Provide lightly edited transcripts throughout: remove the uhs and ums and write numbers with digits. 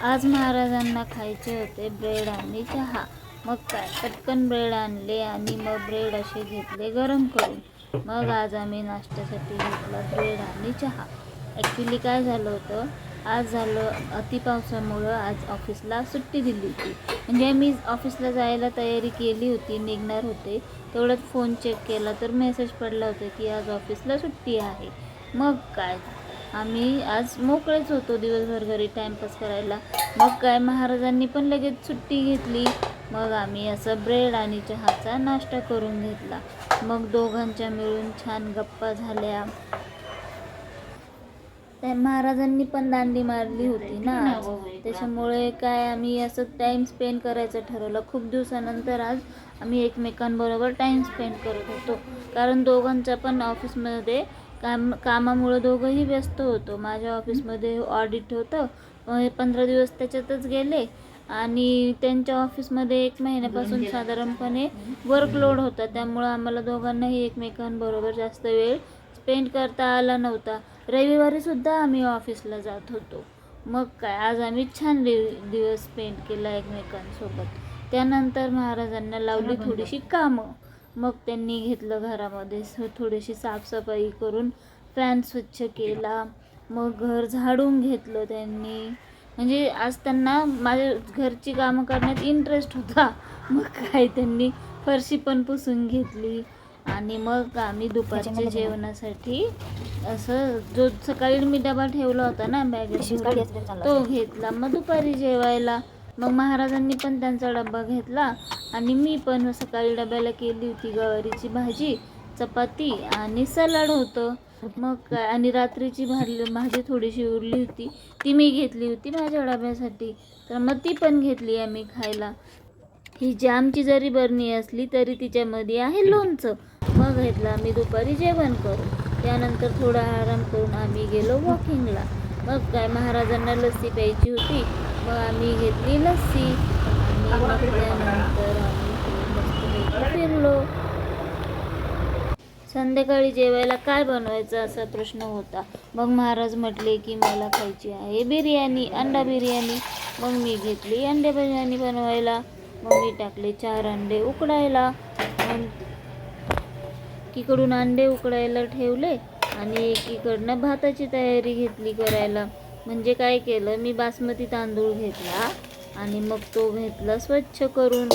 आज महाराजांना खायचे होते ब्रेड आणि चहा. मग काय पटकन ब्रेड आणले आणि मग ब्रेड असे घेतले गरम करून. मग आज आम्ही नाश्त्यासाठी घेतला ब्रेड आणि चहा. ॲक्च्युली काय झालं होतं, आज अति पावसामुळं आज ऑफिसला सुट्टी दिली होती. म्हणजे मी ऑफिसला जायला तयारी केली होती, निघणार होते. तेवढ्यात फोन चेक केला तर मेसेज पडला होता की आज ऑफिसला सुट्टी आहे. मग काय आम्ही आज मोकळेच होतो दिवसभर घरी टाईमपास करायला. मग काय महाराजांनी पण लगेच सुट्टी घेतली. मग आम्ही असं ब्रेड आणि चहाचा नाश्ता करून घेतला. मग दोघांच्या मिळून छान गप्पा झाल्या. त्या महाराजांनी पण दांडी मारली होती ना आज, त्याच्यामुळे काय आम्ही असं टाईम स्पेंड करायचं ठरवलं. खूप दिवसानंतर आज आम्ही एकमेकांबरोबर टाईम स्पेंड करत होतो. कारण दोघांच्या पण ऑफिसमध्ये कामामुळं दोघंही व्यस्त होतो. माझ्या ऑफिसमध्ये ऑडिट होतं, 15 दिवस त्याच्यातच गेले. आणि त्यांच्या ऑफिसमध्ये 1 महिन्यापासून साधारणपणे वर्कलोड होता. त्यामुळं आम्हाला दोघांनाही एकमेकांबरोबर जास्त वेळ स्पेंड करता आला नव्हता. रविवारीसुद्धा आम्ही ऑफिसला जात होतो. मग काय आज आम्ही छान दिवस स्पेंड केला एकमेकांसोबत. त्यानंतर महाराजांना लावली थोडीशी कामं. मग त्यांनी घेतलं घरामध्ये थोडीशी साफसफाई करून फॅन स्वच्छ केला. मग घर झाडून घेतलं त्यांनी. म्हणजे आज त्यांना माझ्या घरची कामं करण्यात इंटरेस्ट होता. मग काय त्यांनी फरशी पण पुसून घेतली. आणि मग आम्ही दुपारच्या जेवणासाठी असं जो सकाळी मी डबा ठेवला होता ना बॅगेत, तो घेतला. मग दुपारी जेवायला मग महाराजांनी पण त्यांचा डबा घेतला आणि मी पण सकाळी डब्याला केली होती गवारीची भाजी, चपाती आणि सलाड होतं. मग काय आणि रात्रीची भाजी थोडीशी उरली होती, ती मी घेतली होती माझ्या डब्यासाठी. तर मग ती पण घेतली आम्ही खायला. ही जामची जरी बरणी असली तरी तिच्यामध्ये आहे लोणचं. मग घेतलं आम्ही दुपारी जेवण करून. त्यानंतर थोडा आराम करून आम्ही गेलो वॉकिंगला. मग काय महाराजांना लस्सी प्यायची होती, मग आम्ही घेतली लस्सी. आणि मग त्यानंतर आम्ही मस्तपैकी फिरलो. संध्याकाळी जेवायला काय बनवायचं असा प्रश्न होता. मग महाराज म्हटले की मला खायची आहे बिर्याणी, अंडा बिर्याणी. मग मी घेतली अंडे बिर्याणी बनवायला. मग मी टाकले 4 अंडे उकडायला. मग एकीकडून अंडे उकडायला ठेवले आणि एकीकडनं भाताची तयारी घेतली करायला. म्हणजे काय केलं, मी बासमती तांदूळ घेतला आणि मग तो घेतला स्वच्छ करून.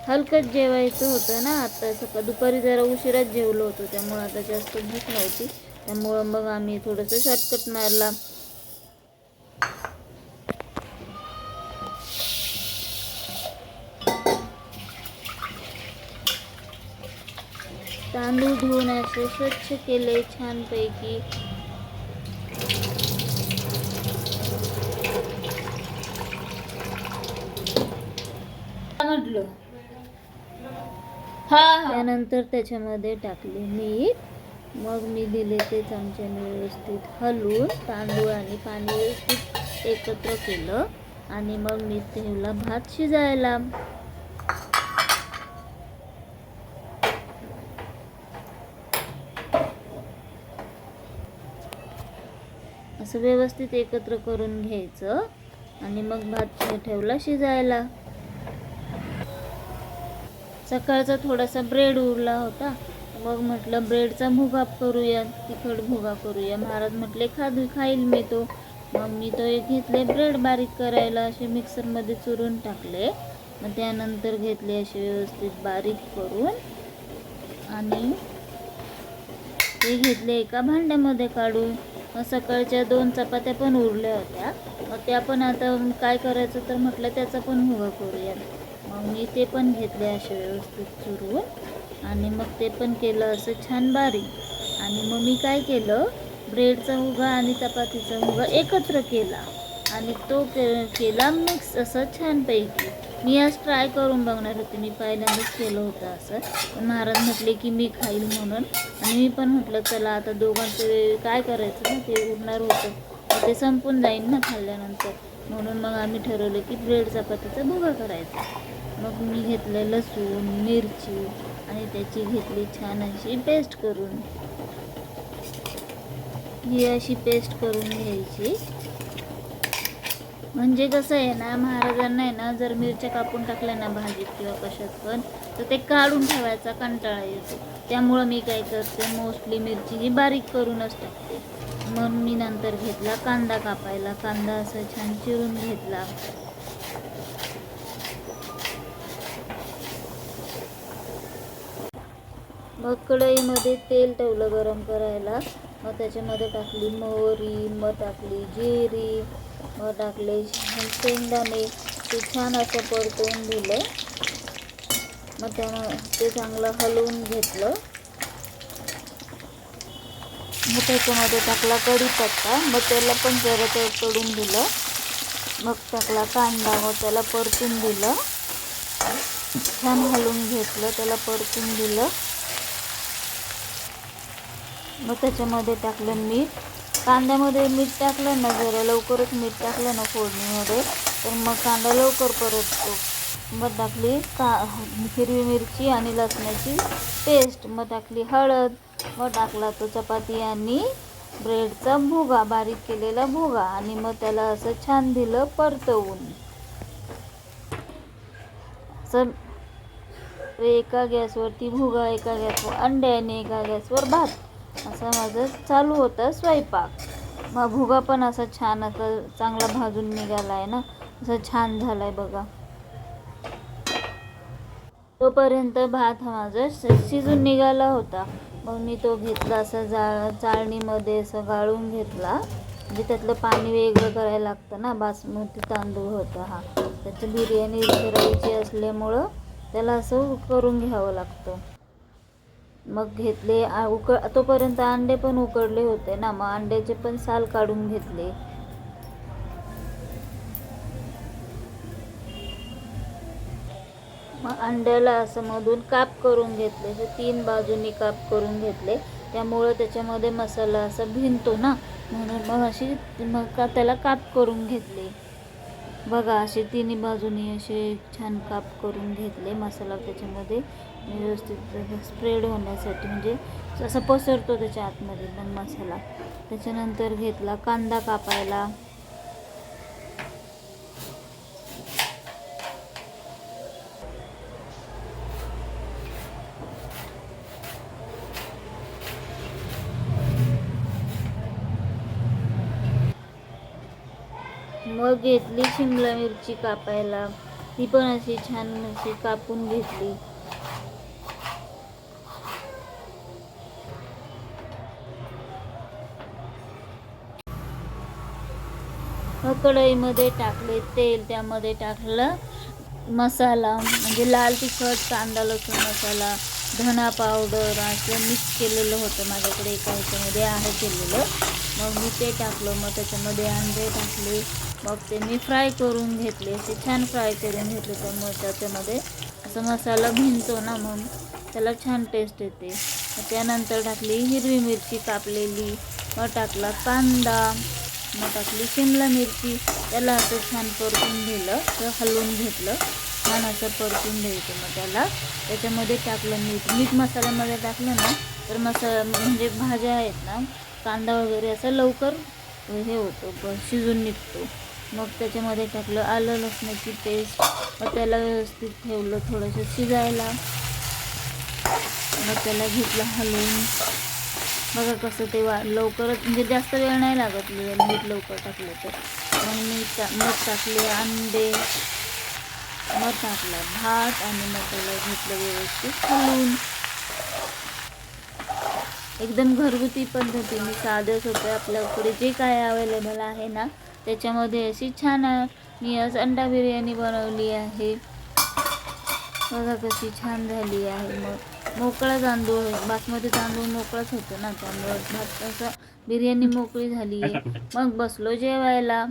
हलकंच जेवायचं होतं ना, आता दुपारी जरा उशिराच जेवलो होतो, त्यामुळं आता जास्त भूक नव्हती. त्यामुळं मग आम्ही थोडंसं शॉर्टकट मारला. तांदूळ धुवून असे स्वच्छ केले छानपैकी. म्हटलं त्यानंतर त्याच्यामध्ये टाकले मीठ. मग मी दिले ते चमच्याने व्यवस्थित हलवून तांदूळ आणि पाणी व्यवस्थित एकत्र केलं आणि मग मी ठेवला भात शिजायला. असं व्यवस्थित एकत्र करून घ्यायचं आणि मग भात ठेवला शिजायला. सकाळचा थोडासा ब्रेड उरला होता, मग म्हटलं ब्रेडचा भुगा करूया, तिखट भुगा करूया. महाराज म्हटले खाईल मी तो. मग मी तो एक घेतले ब्रेड बारीक करायला, असे मिक्सरमध्ये चुरून टाकले. मग त्यानंतर घेतले असे व्यवस्थित बारीक करून आणि ते घेतले एका भांड्यामध्ये काढून. मग सकाळच्या 2 चपात्या पण उरल्या होत्या, मग त्या पण आता काय करायचं तर म्हटलं त्याचा पण भुगा करूया. मग मी ते पण घेतले असे व्यवस्थित चुरून आणि मग ते पण केलं असं छान बारीक. आणि मग मी काय केलं, ब्रेडचा भुगा आणि चपातीचा भुगा एकत्र केला आणि तो केला मिक्स असं छानपैकी. मी आज ट्राय करून बघणार होते, मी पहिल्यांदाच केलं होतं असं. पण महाराज म्हटले की मी खाईल म्हणून, आणि मी पण म्हटलं चला आता दोघांचं काय करायचं ना, ते उरणार होतं, ते संपून जाईल ना खाल्ल्यानंतर. म्हणून मग आम्ही ठरवलं की ब्रेड चपातीचा भुगा करायचा. मग मी घेतलं लसूण, मिरची आणि त्याची घेतली छान अशी पेस्ट करून. ही अशी पेस्ट करून घ्यायची. म्हणजे कसं आहे ना, महाराजांना आहे ना, जर मिरच्या कापून टाकल्या ना भाजीत किंवा कशात पण, तर ते काढून ठेवायचा कंटाळा येतो. त्यामुळं मी काय करते, मोस्टली मिरची ही बारीक करूनच टाकते. मग मी नंतर घेतला कांदा कापायला. कांदा असं छान चिरून घेतला. मग कढईमध्ये तेल ठेवलं गरम करायला. मग त्याच्यामध्ये टाकली मोहरी, मग टाकली जिरी, मग टाकले शेंगदाणे. ते छान असं परतवून दिलं. मग ते चांगलं हलवून घेतलं. मग त्याच्यामध्ये टाकला कढीपत्ता. मग त्याला पण जरा तडून दिलं. मग टाकला कांदा. मग त्याला परतून दिलं. छान हलवून घेतलं, त्याला परतून दिलं. मग त्याच्यामध्ये टाकलं मीठ. कांद्यामध्ये मीठ टाकलं ना, जरा लवकरच मीठ टाकलं ना फोडणीमध्ये, तर मग कांदा लवकर परततो. मग टाकली हिरवी मिरची आणि लसणाची पेस्ट. मग टाकली हळद. मग टाकला तो चपाती आणि ब्रेडचा भुगा, बारीक केलेला भुगा. आणि मग त्याला असं छान दिलं परतवून. असं एका गॅसवरती भुगा, एका गॅसवर अंडे आणि एका गॅसवर भात, असं माझं चालू होतं स्वयंपाक. मग भुगा पण असं छान असं चांगला भाजून निघाला आहे ना, असं छान झालं आहे बघा. तोपर्यंत भात हा माझा शिजून निघाला होता. मग मी तो घेतला असं चाळणीमध्ये असं गाळून घेतला. म्हणजे त्यातलं पाणी वेगळं करायला लागतं ना, बासमती तांदूळ होता हा. त्याची बिर्याणी करायची असल्यामुळं त्याला असं करून घ्यावं लागतं. मग घेतले तोपर्यंत अंडे पण उकडले होते ना, मग अंड्याचे पण साल काढून घेतले. मग अंड्याला असं मधून काप करून घेतले. असं 3 बाजूनी काप करून घेतले. त्यामुळं त्याच्यामध्ये मसाला असा भिनतो ना, म्हणून मग त्याला काप करून घेतले. बघा असे 3 बाजूनी असे छान काप करून घेतले. मसाला त्याच्यामध्ये व्यवस्थित स्प्रेड होण्यासाठी, म्हणजे असं पसरतो त्याच्या आतमध्ये पण मसाला. त्याच्यानंतर घेतला कांदा कापायला. मग घेतली शिमला मिरची कापायला. ती पण अशी छान अशी कापून घेतली. मग कढईमध्ये टाकले तेल. त्यामध्ये टाकलं मसाला, म्हणजे लाल तिखट, कांदा लसूण मसाला, धना पावडर असं मिक्स केलेलं होतं माझ्याकडे एका ह्याच्यामध्ये आहे केलेलं. मग मी ते टाकलं. मग त्याच्यामध्ये अंडे टाकले. मग ते मी फ्राय करून घेतले. असे छान फ्राय करून घेतले. त्यामुळे त्याच्यामध्ये असं मसाला भिनतो ना, मग त्याला छान टेस्ट येते. त्यानंतर टाकली हिरवी मिरची कापलेली. मग टाकला कांदा. मग टाकली शिमला मिरची. त्याला असं छान परतून दिलं, तर हलवून घेतलं. छान असं परतून द्यायचं. मग त्याच्यामध्ये टाकलं मीठ मसाल्यामध्ये टाकलं ना, तर म्हणजे भाज्या आहेत ना, कांदा वगैरे असं लवकर हे होतं, शिजून निघतो. मग त्याच्यामध्ये टाकलं आलं लसणाची पेस्ट. मग त्याला व्यवस्थित ठेवलं थोडंसं शिजायला. मग त्याला घेतलं हलवून. बघा कसं ते लवकरच, म्हणजे जास्त वेळ नाही लागत मीठ लवकर टाकलं तर. मग टाकले अंडे. मग टाकला भात आणि मग त्याला घेतलं व्यवस्थित हलवून. एकदम घरगुती पद्धतीने साधं सोपं आपल्याकडे जे काय अवेलेबल आहे ना, त्याच्यामध्ये अशी छान मी आज अंडा बिर्याणी बनवली आहे. बघा कशी छान झाली आहे. मग मोकळा तांदूळ, बासमती तांदूळ मोकळाच होतो ना, त्यामुळे भात असं बिर्याणी मोकळी झाली आहे. मग बसलो जेवायला.